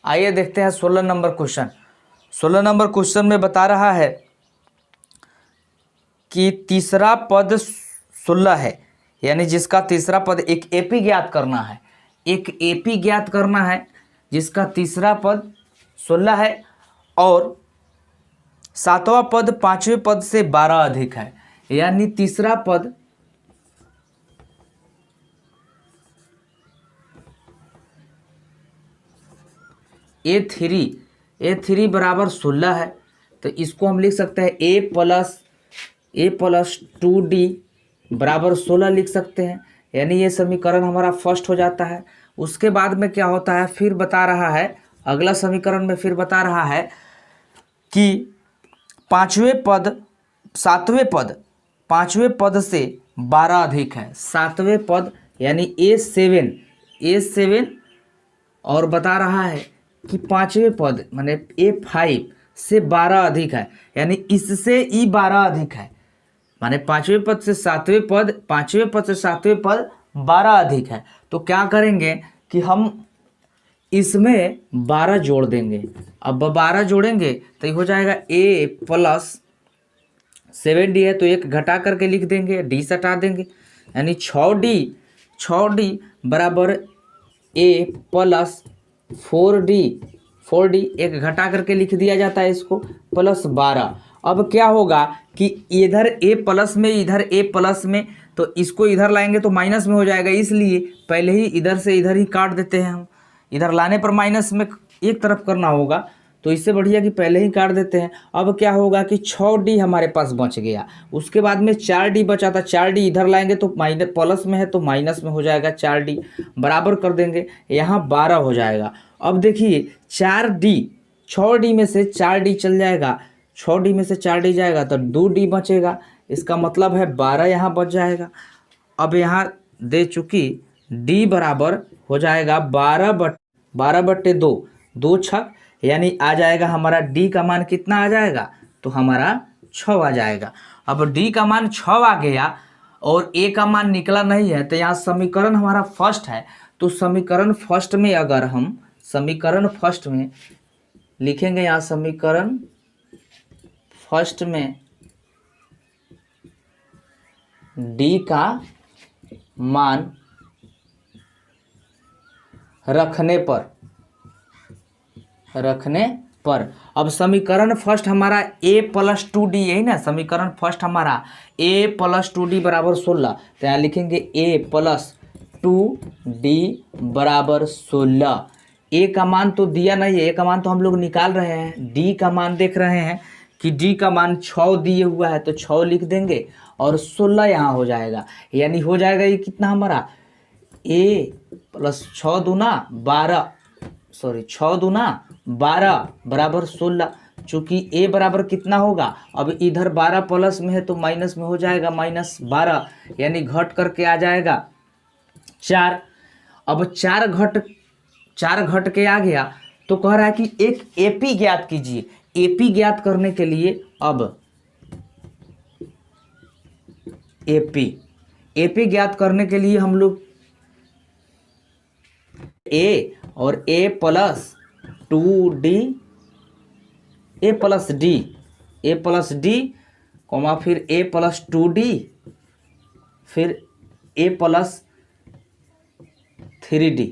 आइए देखते हैं 16 नंबर क्वेश्चन। 16 नंबर क्वेश्चन में बता रहा है कि तीसरा पद 16 है, यानी जिसका तीसरा पद एक एपी ज्ञात करना है। एक एपी ज्ञात करना है जिसका तीसरा पद 16 है और सातवां पद पांचवें पद से 12 अधिक है। यानी तीसरा पद ए थ्री बराबर 16 है, तो इसको हम लिख सकते हैं ए प्लस 2d बराबर 16 लिख सकते हैं। यानी ये समीकरण हमारा फर्स्ट हो जाता है। उसके बाद में क्या होता है, फिर बता रहा है अगला समीकरण में, फिर बता रहा है कि पांचवें पद से 12 अधिक है। सातवें पद यानी ए7 और बता रहा है कि पांचवें पद माने ए5 से 12 अधिक है, यानी इससे ई12 अधिक है। माने पांचवें पद से सातवें पद 12 अधिक है। तो क्या करेंगे कि हम इसमें 12 जोड़ देंगे। अब 12 जोड़ेंगे तो ये हो जाएगा ए प्लस 7d है, तो एक घटा करके लिख देंगे, डी सटा देंगे, यानी 6d बराबर ए प्लस 4d एक घटा करके लिख दिया जाता है इसको, प्लस 12। अब क्या होगा कि इधर ए प्लस में इधर ए प्लस में, तो इसको इधर लाएंगे तो माइनस में हो जाएगा, इसलिए पहले ही इधर से इधर ही काट देते हैं हम। इधर लाने पर माइनस में एक तरफ करना होगा, तो इससे बढ़िया कि पहले ही काट देते हैं। अब क्या होगा कि 6d हमारे पास बच गया। उसके बाद में 4d बचा था, 4d इधर लाएंगे तो माइनस, प्लस में है तो माइनस में हो जाएगा, 4d बराबर कर देंगे, यहाँ 12 हो जाएगा। अब देखिए 6d में से 4d चल जाएगा, 6d में से 4d जाएगा तो 2d बचेगा। इसका मतलब है 12 यहाँ बच जाएगा। अब यहाँ दे चुकी d बराबर हो जाएगा 12/2, 2 छक, यानी आ जाएगा हमारा d का मान कितना आ जाएगा, तो हमारा 6 आ जाएगा। अब d का मान 6 आ गया और a का मान निकला नहीं है, तो यहाँ समीकरण हमारा फर्स्ट है। तो समीकरण फर्स्ट में अगर हम समीकरण फर्स्ट में लिखेंगे, यहाँ समीकरण फर्स्ट में d का मान रखने पर अब समीकरण फर्स्ट हमारा a प्लस 2d, यही ना समीकरण फर्स्ट हमारा a प्लस 2d बराबर 16, तो यहाँ लिखेंगे a प्लस 2d बराबर 16। a का मान तो दिया नहीं है, a का मान तो हम लोग निकाल रहे हैं, d का मान देख रहे हैं कि d का मान 6 दिए हुआ है, तो 6 लिख देंगे और 16 यहाँ हो जाएगा। यानी हो जाएगा ये कितना हमारा a प्लस 6 दूना 12 बराबर 16। चूंकि a बराबर कितना होगा, अब इधर 12 प्लस में है तो माइनस में हो जाएगा, -12, यानी घट करके आ जाएगा 4। अब 4 घट के आ गया, तो कह रहा है कि एक एपी ज्ञात कीजिए। एपी ज्ञात करने के लिए अब एपी ज्ञात करने के लिए हम लोग a और a plus 2d a plus d comma फिर a प्लस 2d फिर a प्लस 3d,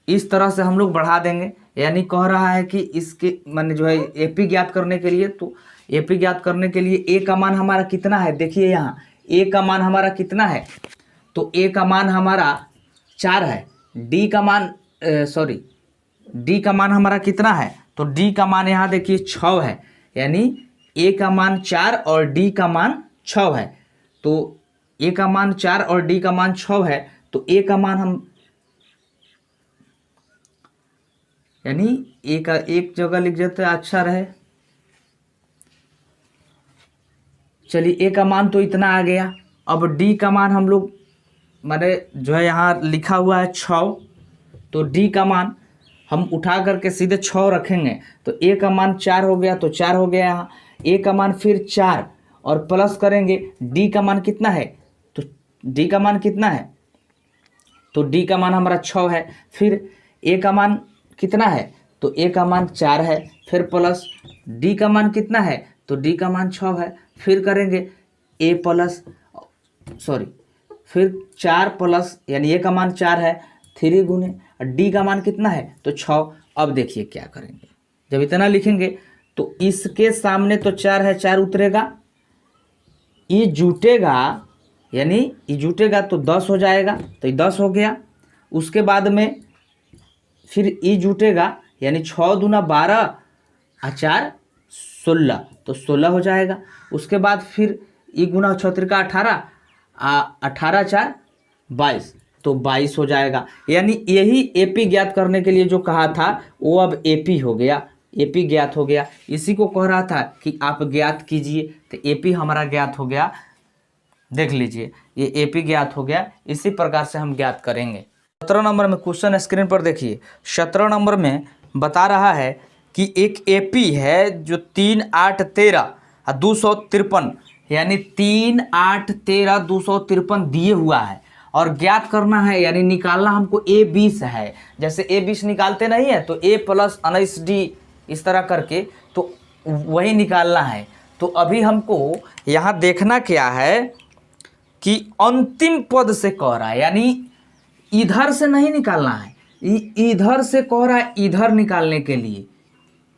इस तरह से हम लोग बढ़ा देंगे। यानी कह रहा है कि इसके माने जो है एपी ज्ञात करने के लिए, तो एपी ज्ञात करने के लिए a का मान हमारा कितना है, देखिए यहाँ a का मान हमारा कितना है, तो a का मान हमारा 4 है, d का मान हमारा कितना है, तो d का मान यहाँ देखिए 6 है, यानी a का मान 4 और d का मान 6 है। तो a का मान 4 और d का मान 6 है, तो a का मान हम यानी a का एक जगह लिख देते हैं, अच्छा रहे। चलिए a का मान तो इतना आ गया। अब d का मान हम लोग माने जो है यहाँ लिखा हुआ है 6, तो d का मान हम उठा करके सीधे 6 रखेंगे, तो a का मान 4 हो गया, तो 4 हो गया यहाँ। a का मान फिर 4 और प्लस करेंगे, d का मान कितना है, तो d का मान कितना है, तो d का मान हमारा 6 है। फिर ए का मान कितना है, तो ए का मान 4 है, फिर प्लस डी का मान कितना है, तो डी का मान 6 है, फिर करेंगे ए प्लस सॉरी फिर 4 प्लस यानी ए का मान 4 है, 3 गुने डी का मान कितना है, तो 6। अब देखिए क्या करेंगे, जब इतना लिखेंगे तो इसके सामने तो 4 है, 4 उतरेगा, ये जुटेगा यानी ये जुटेगा तो 10 हो जाएगा, तो ये 10 हो गया। उसके बाद में फिर ये जुटेगा यानी 6 दूना 12 और 4 16, तो 16 हो जाएगा। उसके बाद फिर ये गुना 6 त्रिका 18 18 4 22, तो 22 हो जाएगा। यानी यही एपी ज्ञात करने के लिए जो कहा था वो अब एपी हो गया, एपी ज्ञात हो गया। इसी को कह रहा था कि आप ज्ञात कीजिए, तो एपी हमारा ज्ञात हो गया। देख लीजिए ये एपी ज्ञात हो गया। इसी प्रकार से हम ज्ञात करेंगे। 17 नंबर में क्वेश्चन स्क्रीन पर देखिए। 17 नंबर में बता रहा है कि एक एपी है जो 3 8 13 और 253 यानी 3 8 13 253 दिए हुआ है और ज्ञात करना है यानी निकालना हमको ए 20 है। जैसे ए 20 निकालते नहीं है तो ए प्लस 19 डी इस तरह करके तो वही निकालना है। तो अभी हमको यहाँ देखना क्या है कि अंतिम पद से कह रहा है, यानी इधर से नहीं निकालना है, इधर से कह रहा है इधर निकालने के लिए।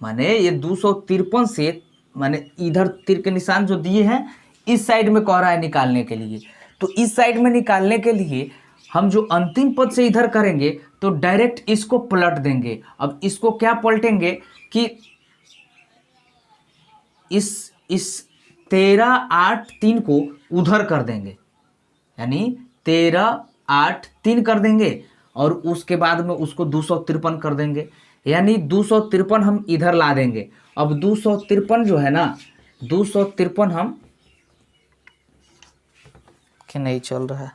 माने ये 253 से माने इधर तीर के निशान जो दिए हैं इस साइड में कह रहा है निकालने के लिए। तो इस साइड में निकालने के लिए हम जो अंतिम पद से इधर करेंगे तो डायरेक्ट इसको पलट देंगे। अब इसको क्या पलटेंगे कि इस 13 8 3 को उधर कर देंगे, यानी 13 8 3 कर देंगे और उसके बाद में उसको 253 कर देंगे, यानी 253 हम इधर ला देंगे। अब 253 जो है ना 253 हम कि नहीं चल रहा है,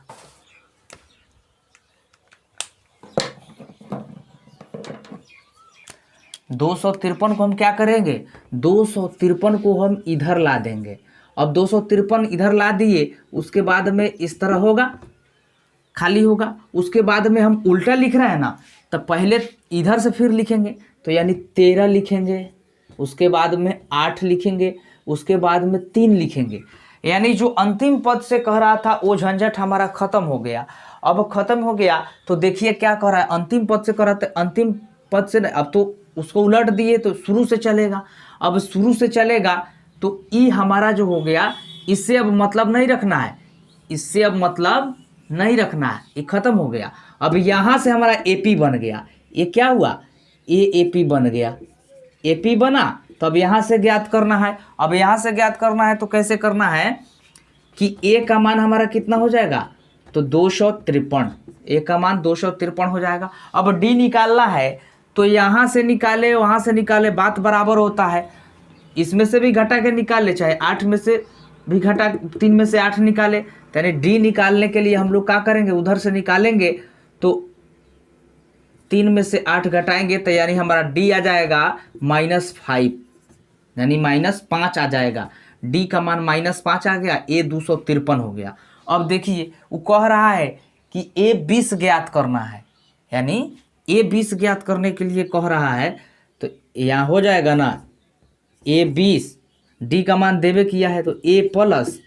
दो 253 को हम क्या करेंगे, 253 को हम इधर ला देंगे। अब 253 इधर ला दिए, उसके बाद में इस तरह होगा, खाली होगा। उसके बाद में हम उल्टा लिख रहे हैं ना, तो पहले इधर से फिर लिखेंगे, तो यानी 13 लिखेंगे, उसके बाद में 8 लिखेंगे, उसके बाद में 3 लिखेंगे। यानी जो अंतिम पद से कह रहा था वो झंझट हमारा खत्म हो गया। अब खत्म हो गया तो देखिए क्या कह रहा है, अंतिम पद से कह रहा था, अंतिम पद से अब तो उसको उलट दिए तो शुरू से चलेगा। अब शुरू से चलेगा तो ई हमारा जो हो गया, इससे अब मतलब नहीं रखना है, इससे अब मतलब नहीं रखना है, ये खत्म हो गया। अब यहाँ से हमारा एपी बन गया, ये क्या हुआ, ये एपी बन गया, एपी बना। तो अब यहाँ से ज्ञात करना है। अब यहाँ से ज्ञात करना है तो कैसे करना है कि ए का मान हमारा कितना हो जाएगा, तो 253, ए का मान 253 हो जाएगा। अब डी निकालना है तो यहाँ से निकाले वहाँ से निकाले बात बराबर होता है। इसमें से भी घटा के निकाले, चाहे 8 में से भी घटा 3 में से 8 निकाले, यानी डी निकालने के लिए हम लोग क्या करेंगे, उधर से निकालेंगे तो 3 में से 8 घटाएंगे तो यानी हमारा डी आ जाएगा -5, यानी -5 आ जाएगा। डी का मान -5 आ गया, ए 253 हो गया। अब देखिए वो कह रहा है कि ए 20 ज्ञात करना है, यानी ए 20 ज्ञात करने के लिए कह रहा है। तो यहाँ हो जाएगा ना ए 20, डी का मान देवे किया है तो ए प्लस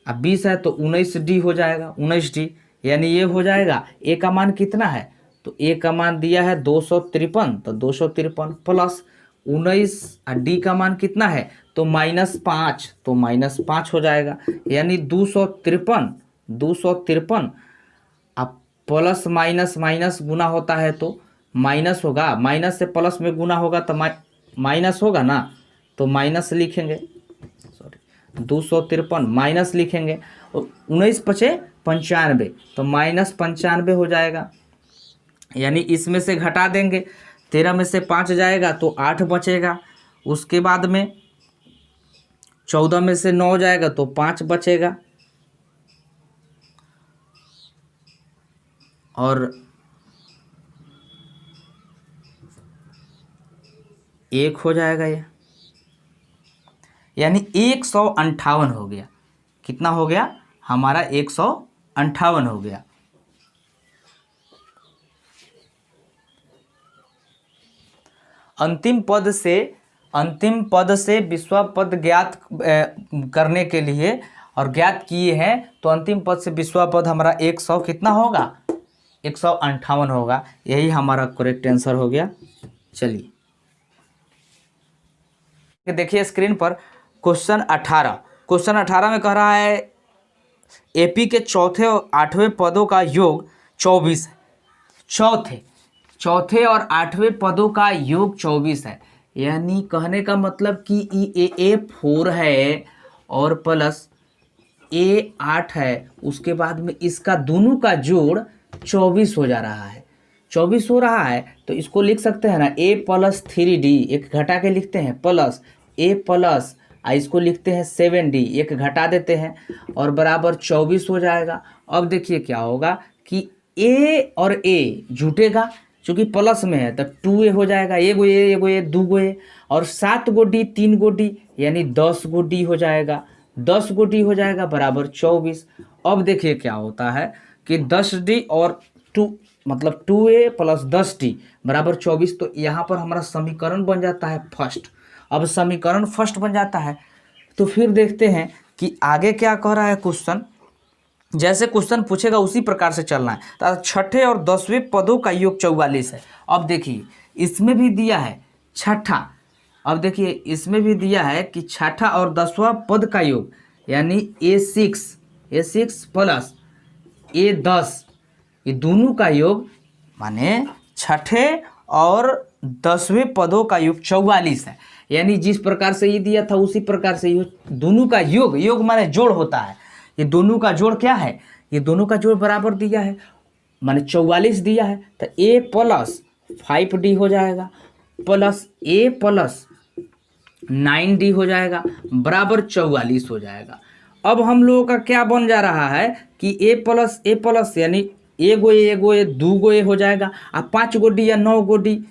अब 20 है तो 19 डी हो जाएगा, 19 डी यानी ये हो जाएगा। ए का मान कितना है, तो ए का मान दिया है 253, तो 253 प्लस 19 और डी का मान कितना है तो -5, तो -5 हो जाएगा। यानी 253 अब प्लस माइनस माइनस गुना होता है तो माइनस होगा, माइनस से प्लस में गुना होगा तो माइनस होगा ना, तो माइनस लिखेंगे, सॉरी 253 माइनस लिखेंगे, 19 पचे 95 तो -95 हो जाएगा। यानी इसमें से घटा देंगे, 13 में से 5 जाएगा तो 8 बचेगा, उसके बाद में 14 में से 9 जाएगा तो 5 बचेगा और 1 हो जाएगा ये, यानी 158 हो गया। कितना हो गया हमारा 158 हो गया। अंतिम पद से विश्वा पद ज्ञात करने के लिए और ज्ञात किए हैं, तो अंतिम पद से विश्वा पद हमारा 100 कितना होगा, 158 होगा। यही हमारा करेक्ट आंसर हो गया। चलिए देखिए स्क्रीन पर क्वेश्चन 18 में कह रहा है एपी के चौथे और 8वें पदों का योग 24 है। चौथे और 8वें पदों का योग 24 है, यानी कहने का मतलब कि ए 4 है और प्लस ए 8 है, उसके बाद में इसका दोनों का जोड़ 24 हो जा रहा है। 24 हो रहा है तो इसको लिख सकते हैं ना ए प्लस 3D, एक घटा के लिखते हैं, प्लस ए प्लस इसको लिखते हैं 7D, एक घटा देते हैं और बराबर 24 हो जाएगा। अब देखिए क्या होगा कि ए और ए जुटेगा, चूँकि प्लस में है तो 2A हो जाएगा, एगो ए 2 ए और 7 गो डी 3 गो डी यानी 10 गो डी हो जाएगा, 10 गो डी हो जाएगा बराबर 24। अब देखिए क्या होता है कि 10D और 2 मतलब 2A प्लस 10D बराबर 24, तो यहाँ पर हमारा समीकरण बन जाता है फर्स्ट। अब समीकरण फर्स्ट बन जाता है तो फिर देखते हैं कि आगे क्या कह रहा है क्वेश्चन। जैसे क्वेश्चन पूछेगा उसी प्रकार से चलना है। तो छठे और 10वें पदों का योग 44 है। अब देखिए इसमें भी दिया है छठा, अब देखिए इसमें भी दिया है कि छठा और 10वां पद का योग यानी A6 प्लस A10, ये दोनों का योग माने छठे और 10वें पदों का योग 44 है। यानी जिस प्रकार से ये दिया था उसी प्रकार से ये दोनों का योग माने जोड़ होता है। ये दोनों का जोड़ क्या है, ये दोनों का जोड़ बराबर दिया है माने 44 दिया है, तो A प्लस 5D हो जाएगा प्लस A प्लस 9D हो जाएगा बराबर 44 हो जाएगा। अब हम लोगों का क्या बन जा रहा है कि A प्लस यानी एगो ए 2 गो ए हो जाएगा, अब 5 गो डी या 9 गो डी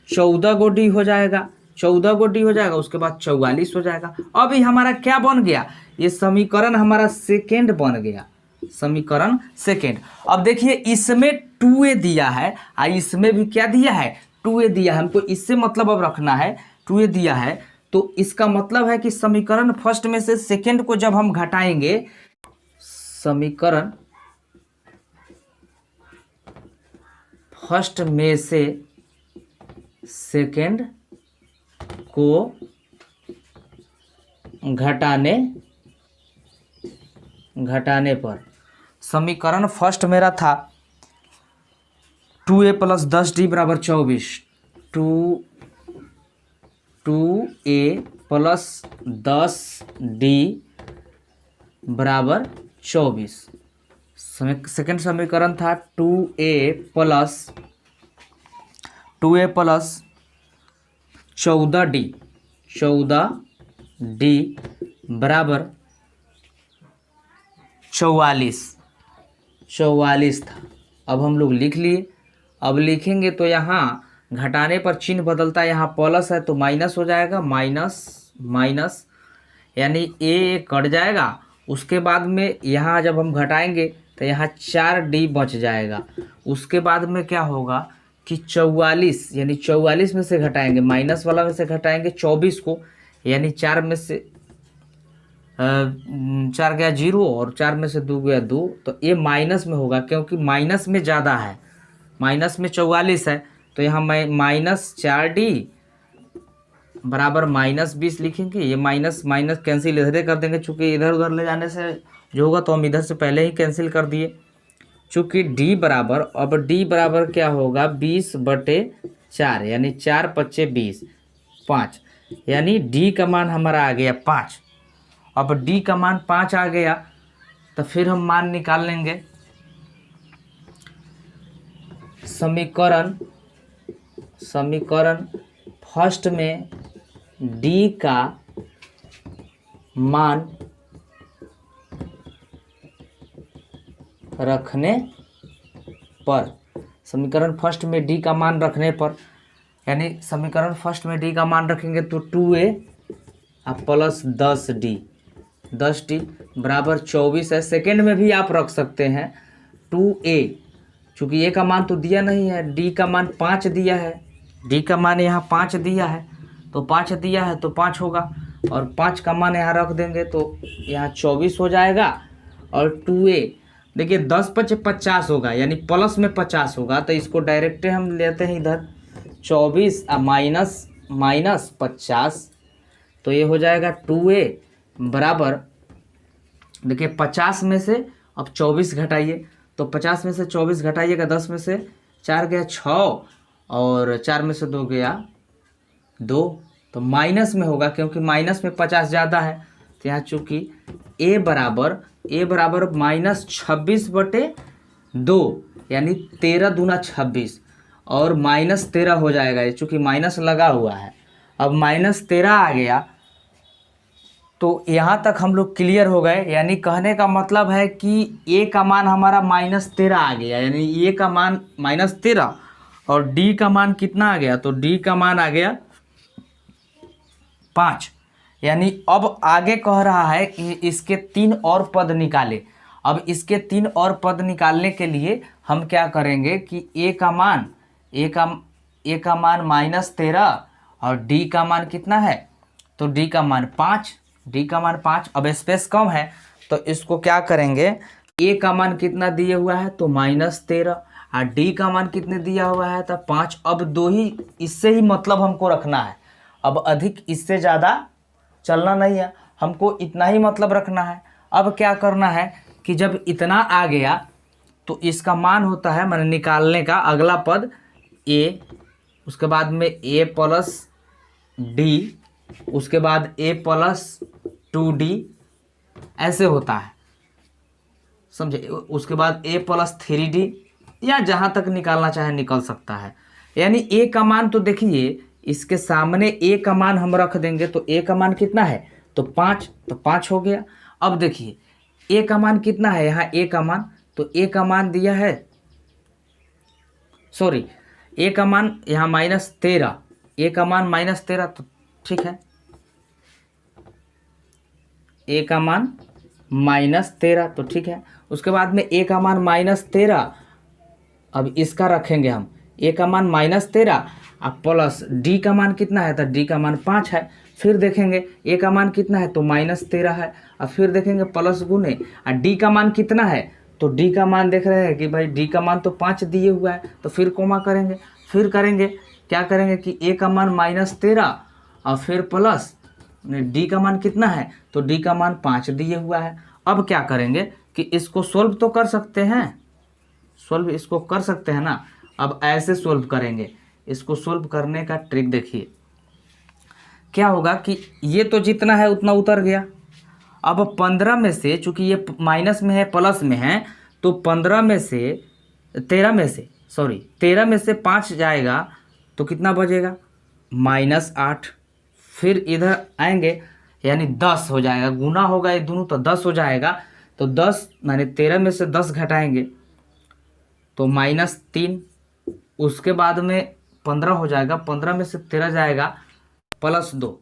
14 गो डी हो जाएगा, 14 गो डी हो जाएगा, उसके बाद 44 हो जाएगा। अभी हमारा क्या बन गया, ये समीकरण हमारा सेकेंड बन गया, समीकरण सेकेंड। अब देखिए इसमें 2A दिया है और इसमें भी क्या दिया है 2A दिया है, हमको इससे मतलब अब रखना है 2A दिया है, तो इसका मतलब है कि समीकरण फर्स्ट में से सेकेंड को जब हम घटाएंगे, समीकरण फर्स्ट में से सेकेंड को घटाने पर समीकरण फर्स्ट मेरा था 2A प्लस 10D बराबर 24, 2A प्लस 10D बराबर 24। सेकेंड समीकरण था 2A प्लस 14D बराबर 44 था। अब हम लोग लिख लिए। अब लिखेंगे तो यहाँ घटाने पर चिन्ह बदलता है, यहाँ प्लस है तो माइनस हो जाएगा, माइनस यानी ए कट जाएगा। उसके बाद में यहाँ जब हम घटाएंगे तो यहाँ 4D बच जाएगा। उसके बाद में क्या होगा कि 44 यानी 44 में से घटाएंगे, माइनस वाला में से घटाएंगे 24 को, यानी 4 में से 4 गया 0 और 4 में से 2 गया 2, तो ये माइनस में होगा क्योंकि माइनस में ज़्यादा है, माइनस में 44 है, तो यहाँ माइनस 4D बराबर -20 लिखेंगे। ये माइनस कैंसिल इधर कर देंगे, चूँकि इधर उधर ले जाने से जो होगा तो हम इधर से पहले ही कैंसिल कर दिए। चूँकि D बराबर, अब D बराबर क्या होगा 20/4 यानी 4 × 5 = 20, 5 यानी D का मान हमारा आ गया 5। अब D का मान 5 आ गया तो फिर हम मान निकाल लेंगे। समीकरण फर्स्ट में D का मान रखने पर, समीकरण फर्स्ट में D का मान रखने पर, यानी समीकरण फर्स्ट में D का मान रखेंगे तो 2A प्लस 10D बराबर 24 है। सेकेंड में भी आप रख सकते हैं 2A, चूँकि A का मान तो दिया नहीं है, D का मान 5 दिया है, डी का मान यहाँ 5 दिया है, तो 5 दिया है तो 5 होगा, और 5 का मान यहाँ रख देंगे तो यहाँ 24 हो जाएगा। और 2a देखिए 10 × 5 = 50 होगा, यानी प्लस में 50 होगा, तो इसको डायरेक्ट हम लेते हैं इधर 24 माइनस 50, तो ये हो जाएगा 2a बराबर, देखिए 50 में से अब 24 घटाइए, तो 50 में से 24 घटाइएगा, 10 में से 4 गया 6, और 4 में से 2 गया 2, तो माइनस में होगा क्योंकि माइनस में 50 ज़्यादा है। तो यहाँ चूँकि a बराबर -26/2, यानी 13 दूना 26, और -13 हो जाएगा, ये चूँकि माइनस लगा हुआ है। अब -13 आ गया, तो यहाँ तक हम लोग क्लियर हो गए, यानी कहने का मतलब है कि a का मान हमारा -13 आ गया, यानी a का मान -13, और d का मान कितना आ गया, तो d का मान आ गया 5। यानी अब आगे कह रहा है कि इसके 3 और पद निकाले। अब इसके 3 और पद निकालने के लिए हम क्या करेंगे कि a का मान -13 और d का मान कितना है, तो d का मान 5, अब स्पेस कम है तो इसको क्या करेंगे, a का मान कितना दिया हुआ है तो -13, और d का मान कितने दिया हुआ है तो 5। अब 2 ही, इससे ही मतलब हमको रखना है, अब अधिक इससे ज़्यादा चलना नहीं है, हमको इतना ही मतलब रखना है। अब क्या करना है कि जब इतना आ गया तो इसका मान होता है, मैंने निकालने का अगला पद a, उसके बाद में a + d, उसके बाद a + 2d, ऐसे होता है, समझे। उसके बाद a + 3d, या जहाँ तक निकालना चाहे निकल सकता है। यानी a का मान तो देखिए इसके सामने a का मान हम रख देंगे, तो a का मान कितना है तो 5, तो 5 हो गया। अब देखिए a का मान कितना है, यहाँ a का मान, तो a का मान दिया है, सॉरी a का मान यहाँ -13, a का मान -13, तो ठीक है, a का मान -13 तो ठीक है। उसके बाद में a का मान -13, अब इसका रखेंगे हम, a का मान -13 अब प्लस d का मान कितना है, तो d का मान 5 है। फिर देखेंगे a का मान कितना है तो -13 है, अब फिर देखेंगे प्लस गुने, और d का मान कितना है, तो d का मान देख रहे हैं कि भाई d का मान तो 5 दिए हुआ है, तो फिर कोमा करेंगे, फिर करेंगे क्या करेंगे कि a का मान -13 और फिर प्लस d का मान कितना है, तो d का मान 5 दिए हुआ है। अब क्या करेंगे कि इसको सोल्व तो कर सकते हैं, सोल्व इसको कर सकते हैं ना। अब ऐसे सोल्व करेंगे, इसको सोल्व करने का ट्रिक देखिए क्या होगा कि ये तो जितना है उतना उतर गया। अब 15 में से, चूंकि ये माइनस में है प्लस में है, तो 13 में से 5 जाएगा तो कितना बचेगा -8। फिर इधर आएंगे यानी 10 हो जाएगा, गुना होगा ये दोनों तो 10 हो जाएगा, तो 10 माने 13 में से 10 घटाएंगे तो -3। उसके बाद में 15 हो जाएगा, 15 में से 13 जाएगा +2,